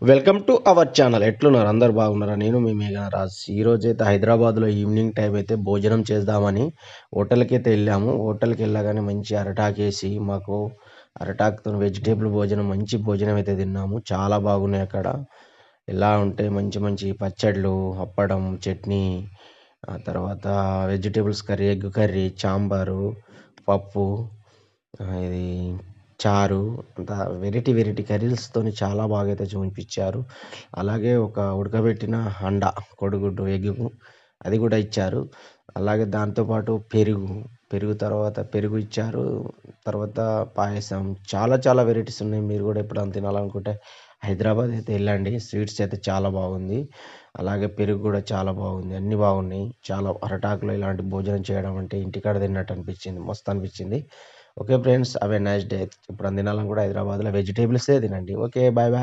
Welcome to our channel. ఎట్లున్నారు? అందరు బాగున్నారా? నేను మీ మేఘనరాజ్. ఈరోజైతే హైదరాబాద్లో ఈవినింగ్ టైం అయితే భోజనం చేద్దామని హోటల్కి అయితే వెళ్ళాము. హోటల్కి వెళ్ళగానే మంచి అరటాకేసి మాకు అరటాకుతో వెజిటేబుల్ భోజనం, మంచి భోజనం అయితే తిన్నాము. చాలా బాగున్నాయి అక్కడ. ఎలా ఉంటే మంచి మంచి పచ్చళ్ళు, అప్పడం, చట్నీ, ఆ తర్వాత vegetables curry, egg curry, sambar, పప్పు, ఇది చారు, అంతా వెరైటీ వెరైటీ కర్రీస్తోని చాలా బాగా అయితే చూపించారు. అలాగే ఒక ఉడకబెట్టిన అండ, కోడిగుడ్డు, ఎగ్ అది కూడా ఇచ్చారు. అలాగే దాంతోపాటు పెరుగు తర్వాత పెరుగు ఇచ్చారు. తర్వాత పాయసం, చాలా చాలా వెరైటీస్ ఉన్నాయి. మీరు కూడా ఎప్పుడైనా తినాలనుకుంటే హైదరాబాద్ అయితే వెళ్ళండి. స్వీట్స్ అయితే చాలా బాగుంది. అలాగే పెరుగు కూడా చాలా బాగుంది. అన్నీ బాగున్నాయి. చాలా అరటాకులో ఇలాంటి భోజనం చేయడం అంటే ఇంటికాడ తిన్నట్టు అనిపించింది. మస్తు అనిపించింది. Okay friends, have a nice day. ఇప్పుడు తినాలని కూడా హైదరాబాద్లో వెజిటేబుల్సే తినండి. Okay, bye bye.